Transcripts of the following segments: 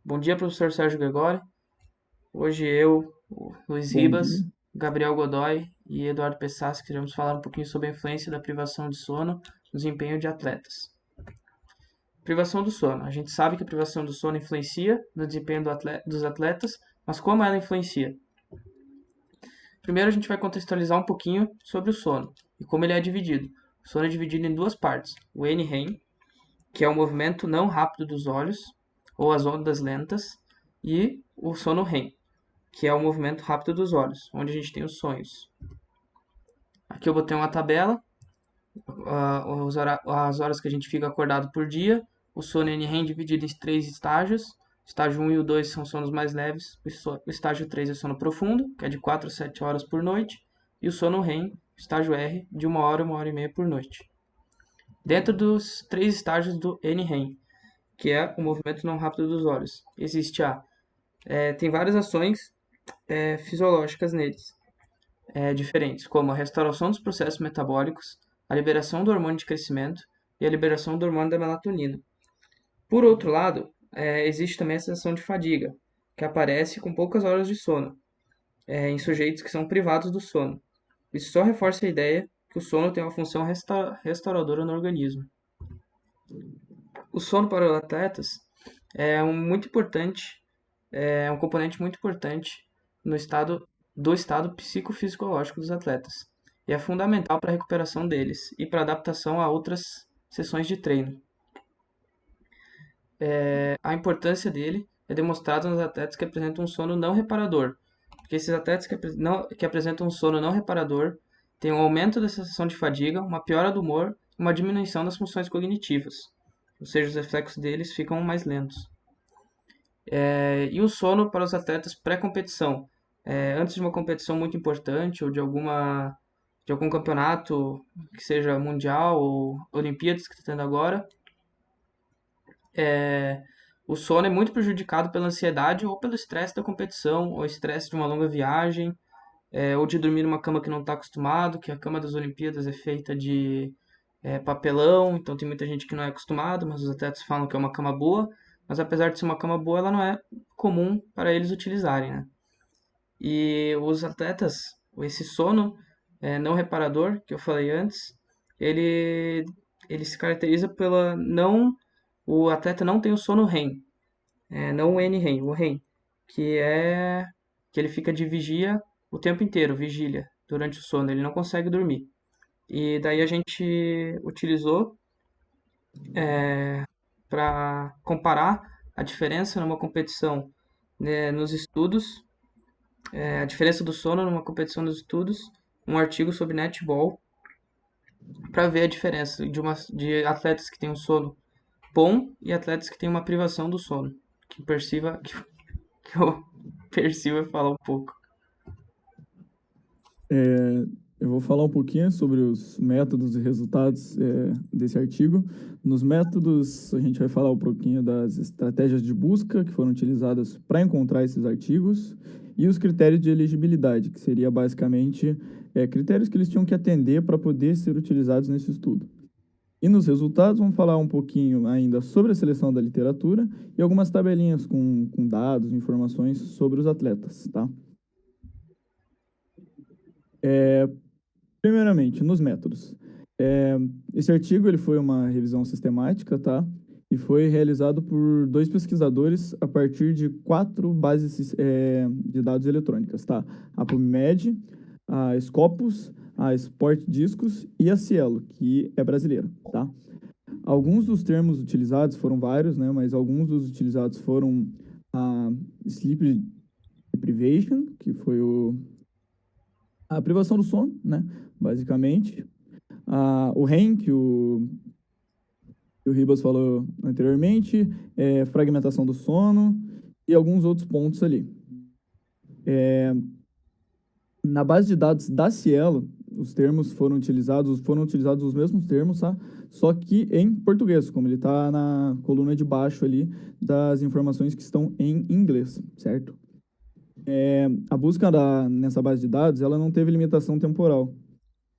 Bom dia, professor Sérgio Gregório. Hoje eu, o Luiz Bom Ribas, dia. Gabriel Godoy e Eduardo Pessassi queremos falar um pouquinho sobre a influência da privação de sono no desempenho de atletas. Privação do sono. A gente sabe que a privação do sono influencia no desempenho dos atletas, mas como ela influencia? Primeiro a gente vai contextualizar um pouquinho sobre o sono e como ele é dividido. O sono é dividido em duas partes. O NREM, que é o movimento não rápido dos olhos, ou as ondas lentas, e o sono REM, que é o movimento rápido dos olhos, onde a gente tem os sonhos. Aqui eu botei uma tabela, as horas que a gente fica acordado por dia, o sono NREM dividido em três estágios. O estágio 1 e o 2 são sonos mais leves, o estágio 3 é sono profundo, que é de 4 a 7 horas por noite, e o sono REM, estágio R, de 1 hora e meia por noite. Dentro dos três estágios do NREM, que é o movimento não rápido dos olhos, existe tem várias ações fisiológicas neles, diferentes, como a restauração dos processos metabólicos, a liberação do hormônio de crescimento e a liberação do hormônio da melatonina. Por outro lado, existe também a sensação de fadiga, que aparece com poucas horas de sono, em sujeitos que são privados do sono. Isso só reforça a ideia que o sono tem uma função restauradora no organismo. O sono para os atletas muito importante, é um componente muito importante no estado psicofisiológico dos atletas. E é fundamental para a recuperação deles e para a adaptação a outras sessões de treino. A importância dele é demonstrada nos atletas que apresentam um sono não reparador, porque esses atletas que apresentam um sono não reparador têm um aumento da sensação de fadiga, uma piora do humor e uma diminuição das funções cognitivas, ou seja, os reflexos deles ficam mais lentos. E o sono para os atletas pré-competição. Antes de uma competição muito importante ou de algum campeonato que seja mundial ou Olimpíadas que está tendo agora, o sono é muito prejudicado pela ansiedade ou pelo estresse da competição, ou estresse de uma longa viagem, ou de dormir numa cama que não está acostumado, que a cama das Olimpíadas é feita de papelão, então tem muita gente que não é acostumado, mas os atletas falam que é uma cama boa, mas apesar de ser uma cama boa, ela não é comum para eles utilizarem, né? E os atletas, esse sono não reparador que eu falei antes, ele, ele se caracteriza pela não, o atleta não tem o sono REM, não o N-REM, o REM, que é que ele fica de vigia o tempo inteiro, vigília, durante o sono, ele não consegue dormir. E daí a gente utilizou para comparar a diferença numa competição, né, nos estudos, a diferença do sono numa competição nos estudos, um artigo sobre netball, para ver a diferença de atletas que têm um sono bom e atletas que têm uma privação do sono, que eu perceba falar um pouco. É, eu vou falar um pouquinho sobre os métodos e resultados desse artigo. Nos métodos, a gente vai falar um pouquinho das estratégias de busca que foram utilizadas para encontrar esses artigos e os critérios de elegibilidade, que seria basicamente critérios que eles tinham que atender para poder ser utilizados nesse estudo. E nos resultados, vamos falar um pouquinho ainda sobre a seleção da literatura e algumas tabelinhas com dados, informações sobre os atletas, tá? Primeiramente, nos métodos. Esse artigo ele foi uma revisão sistemática, tá? E foi realizado por dois pesquisadores a partir de 4 bases de dados eletrônicas, tá? A PubMed, a Scopus, a Sport Discos e a Cielo, que é brasileira, tá? Alguns dos termos utilizados foram vários, né? Mas alguns dos utilizados foram a Sleep Deprivation, que foi a privação do sono, né? Basicamente. O REM, que o Ribas falou anteriormente, fragmentação do sono e alguns outros pontos ali. Na base de dados da Cielo, os termos foram utilizados os mesmos termos, tá? Só que em português, como ele está na coluna de baixo ali das informações que estão em inglês, certo? A busca nessa base de dados, ela não teve limitação temporal.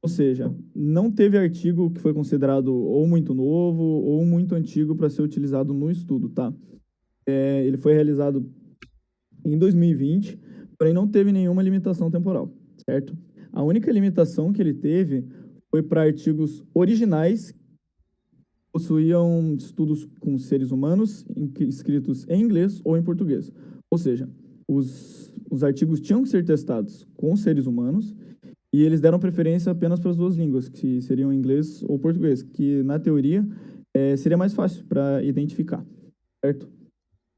Ou seja, não teve artigo que foi considerado ou muito novo ou muito antigo para ser utilizado no estudo, tá? Ele foi realizado em 2020, porém não teve nenhuma limitação temporal, certo? A única limitação que ele teve foi para artigos originais que possuíam estudos com seres humanos escritos em inglês ou em português. Ou seja, os artigos tinham que ser testados com seres humanos e eles deram preferência apenas para as duas línguas, que seriam inglês ou português, que na teoria seria mais fácil para identificar, certo?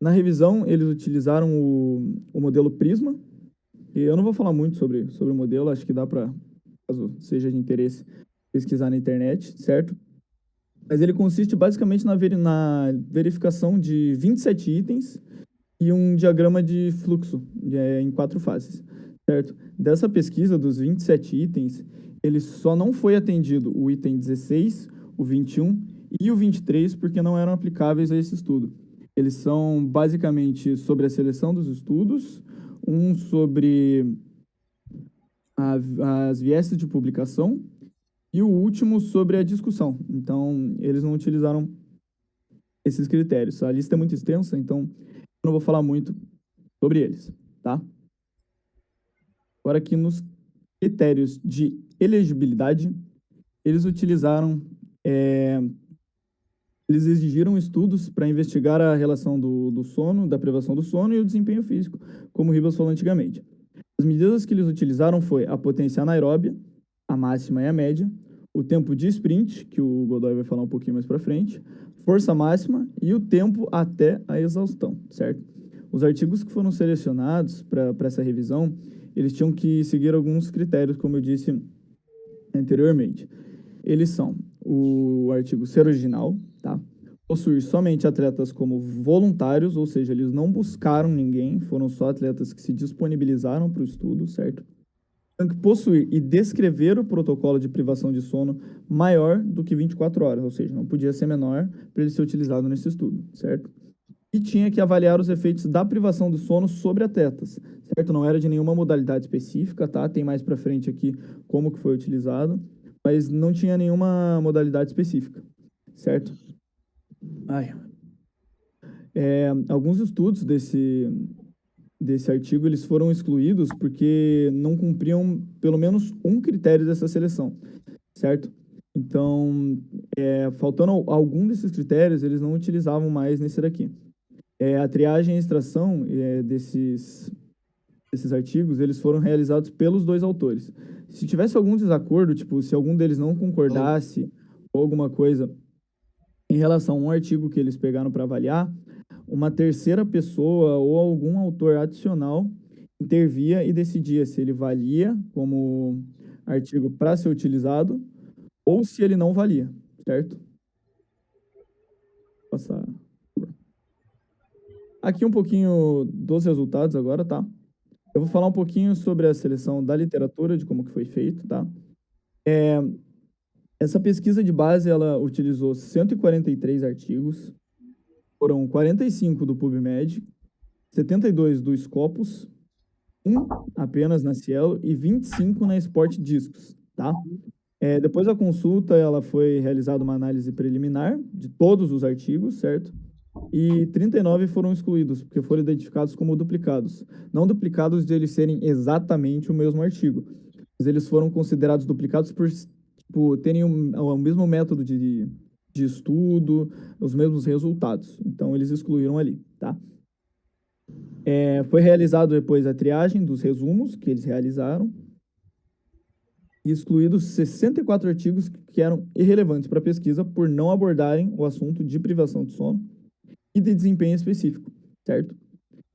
Na revisão, eles utilizaram o modelo Prisma, e eu não vou falar muito sobre o modelo, acho que dá para, caso seja de interesse, pesquisar na internet, certo? Mas ele consiste basicamente na verificação de 27 itens e um diagrama de fluxo em 4 fases, certo? Dessa pesquisa dos 27 itens, ele só não foi atendido o item 16, o 21 e o 23 porque não eram aplicáveis a esse estudo. Eles são basicamente sobre a seleção dos estudos, um sobre as vieses de publicação e o último sobre a discussão. Então, eles não utilizaram esses critérios. A lista é muito extensa, então eu não vou falar muito sobre eles, tá? Agora aqui nos critérios de elegibilidade, eles utilizaram, eles exigiram estudos para investigar a relação do sono, da privação do sono e o desempenho físico, como o Ribas falou antigamente. As medidas que eles utilizaram foi a potência anaeróbia, a máxima e a média, o tempo de sprint, que o Godoy vai falar um pouquinho mais para frente, força máxima e o tempo até a exaustão, certo? Os artigos que foram selecionados para essa revisão, eles tinham que seguir alguns critérios, como eu disse anteriormente. Eles são o artigo ser original, tá? Possuir somente atletas como voluntários, ou seja, eles não buscaram ninguém, foram só atletas que se disponibilizaram para o estudo, certo? Tem que possuir e descrever o protocolo de privação de sono maior do que 24 horas, ou seja, não podia ser menor para ele ser utilizado nesse estudo, certo? E tinha que avaliar os efeitos da privação do sono sobre atletas, certo? Não era de nenhuma modalidade específica, tá? Tem mais para frente aqui como que foi utilizado, mas não tinha nenhuma modalidade específica, certo? Alguns estudos desse artigo eles foram excluídos porque não cumpriam pelo menos um critério dessa seleção, certo? Então, faltando algum desses critérios, eles não utilizavam mais nesse daqui. A triagem e a extração desses artigos, eles foram realizados pelos dois autores. Se tivesse algum desacordo, tipo, se algum deles não concordasse ou alguma coisa em relação a um artigo que eles pegaram para avaliar, uma terceira pessoa ou algum autor adicional intervia e decidia se ele valia como artigo para ser utilizado ou se ele não valia, certo? Vou passar. Aqui um pouquinho dos resultados agora, tá? Eu vou falar um pouquinho sobre a seleção da literatura, de como que foi feito, tá? Essa pesquisa de base, ela utilizou 143 artigos, foram 45 do PubMed, 72 do Scopus, apenas na Cielo e 25 na Sport Discos, tá? Depois da consulta, ela foi realizada uma análise preliminar de todos os artigos, certo? E 39 foram excluídos, porque foram identificados como duplicados. Não duplicados de eles serem exatamente o mesmo artigo, mas eles foram considerados duplicados por tipo, terem o mesmo método de estudo, os mesmos resultados. Então, eles excluíram ali, tá? Foi realizado depois a triagem dos resumos que eles realizaram e excluídos 64 artigos que eram irrelevantes para a pesquisa por não abordarem o assunto de privação de sono e de desempenho específico, certo?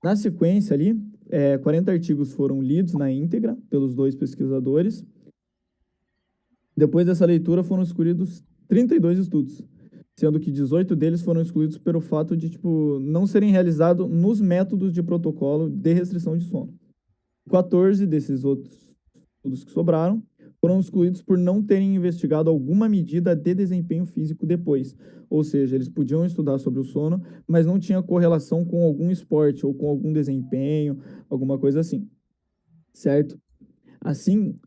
Na sequência ali, 40 artigos foram lidos na íntegra pelos dois pesquisadores. Depois dessa leitura foram escolhidos 32 estudos, sendo que 18 deles foram excluídos pelo fato de, tipo, não serem realizados nos métodos de protocolo de restrição de sono. 14 desses outros estudos que sobraram foram excluídos por não terem investigado alguma medida de desempenho físico depois. Ou seja, eles podiam estudar sobre o sono, mas não tinha correlação com algum esporte ou com algum desempenho, alguma coisa assim, certo? Assim,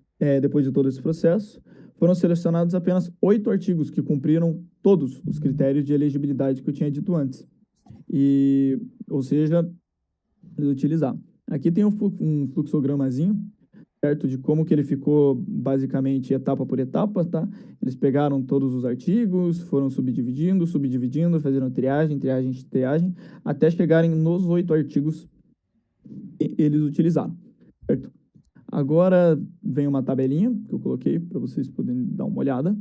depois de todo esse processo, foram selecionados apenas 8 artigos que cumpriram todos os critérios de elegibilidade que eu tinha dito antes. E ou seja, eles utilizaram. Aqui tem um fluxogramazinho, certo? De como que ele ficou basicamente etapa por etapa, tá? Eles pegaram todos os artigos, foram subdividindo, fazendo triagem, até chegarem nos 8 artigos que eles utilizaram, certo? Agora vem uma tabelinha que eu coloquei para vocês poderem dar uma olhada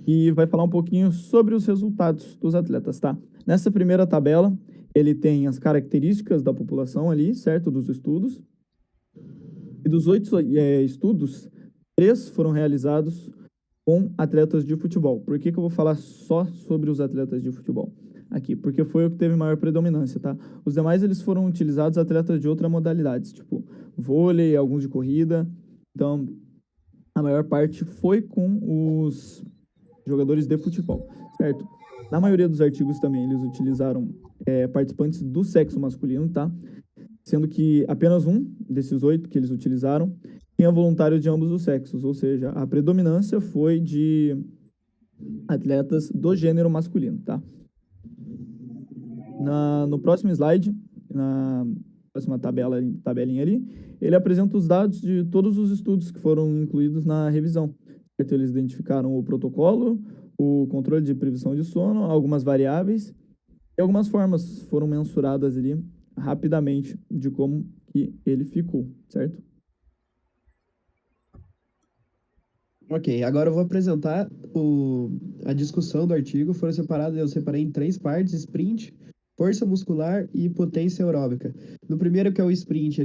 e vai falar um pouquinho sobre os resultados dos atletas, tá? Nessa primeira tabela, ele tem as características da população ali, certo? Dos estudos. E dos 8 estudos, 3 foram realizados com atletas de futebol. Por que que eu vou falar só sobre os atletas de futebol aqui? Porque foi o que teve maior predominância, tá? Os demais, eles foram utilizados atletas de outras modalidades, tipo vôlei, alguns de corrida. Então, a maior parte foi com os jogadores de futebol, certo? Na maioria dos artigos também, eles utilizaram participantes do sexo masculino, tá? Sendo que apenas um desses 8 que eles utilizaram tinha voluntários de ambos os sexos, ou seja, a predominância foi de atletas do gênero masculino, tá? No próximo slide, na próxima tabelinha ali, ele apresenta os dados de todos os estudos que foram incluídos na revisão. Certo? Eles identificaram o protocolo, o controle de previsão de sono, algumas variáveis e algumas formas foram mensuradas ali rapidamente de como que ele ficou, certo? Ok, agora eu vou apresentar a discussão do artigo. Eu separei em 3 partes: sprint, força muscular e potência aeróbica. No primeiro, que é o sprint,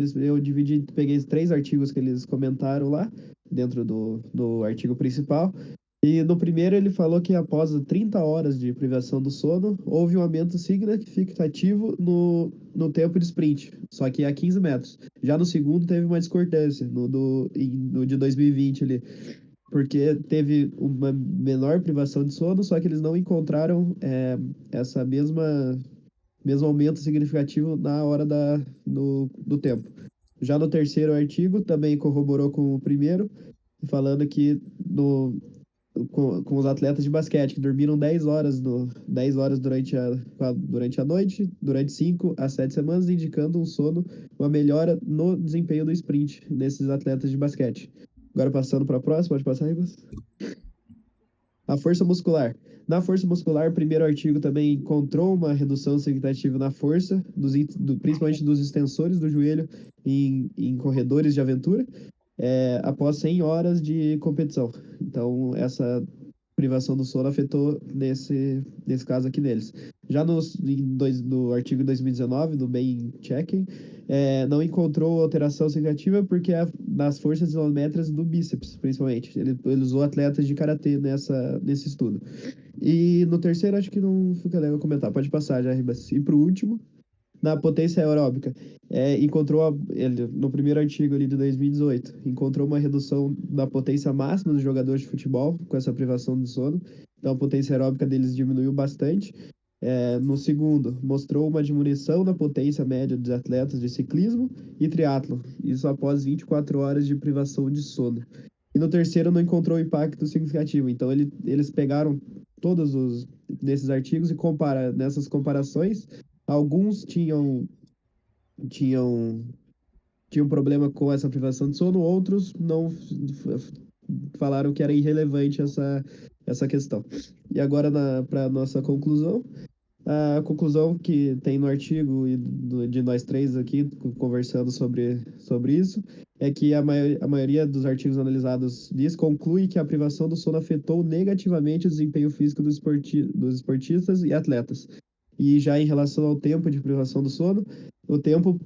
peguei 3 artigos que eles comentaram lá, dentro do artigo principal. E no primeiro ele falou que após 30 horas de privação do sono, houve um aumento significativo no tempo de sprint, só que a 15 metros. Já no segundo teve uma discordância, no de 2020 ali, porque teve uma menor privação de sono, só que eles não encontraram essa mesmo aumento significativo na hora do tempo. Já no terceiro artigo, também corroborou com o primeiro, falando que com os atletas de basquete, que dormiram 10 horas durante a noite, durante 5 a 7 semanas, indicando uma melhora no desempenho do sprint nesses atletas de basquete. Agora passando para a próxima, pode passar, Ribas? A força muscular. Na força muscular, o primeiro artigo também encontrou uma redução significativa na força, principalmente dos extensores do joelho em corredores de aventura, após 100 horas de competição. Então, essa privação do sono afetou nesse caso aqui neles. Já no artigo 2019, do Ben Checking, não encontrou alteração significativa porque nas forças isométricas do bíceps, principalmente. Ele usou atletas de karatê nesse estudo. E no terceiro, acho que não fica legal comentar. Pode passar já, Ribas. E para o último, na potência aeróbica, no primeiro artigo ali de 2018, encontrou uma redução da potência máxima dos jogadores de futebol com essa privação de sono. Então, a potência aeróbica deles diminuiu bastante. No segundo, mostrou uma diminuição da potência média dos atletas de ciclismo e triatlo, isso após 24 horas de privação de sono. E no terceiro, não encontrou impacto significativo. Então, eles pegaram todos desses artigos e nessas comparações, alguns tinham problema com essa privação de sono, outros não falaram que era irrelevante essa questão. E agora, para a nossa conclusão, a conclusão que tem no artigo de nós 3 aqui conversando sobre isso é que a maioria dos artigos analisados conclui que a privação do sono afetou negativamente o desempenho físico dos esportistas e atletas. E já em relação ao tempo de privação do sono, o tempo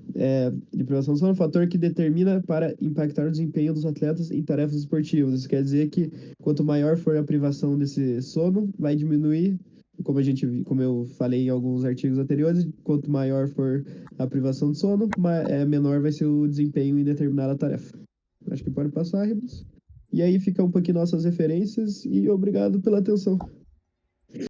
de privação do sono é um fator que determina para impactar o desempenho dos atletas em tarefas esportivas. Isso quer dizer que quanto maior for a privação desse sono, vai diminuir, como eu falei em alguns artigos anteriores, quanto maior for a privação de sono, menor vai ser o desempenho em determinada tarefa. Acho que pode passar, Ribas. E aí ficam um pouquinho nossas referências e obrigado pela atenção.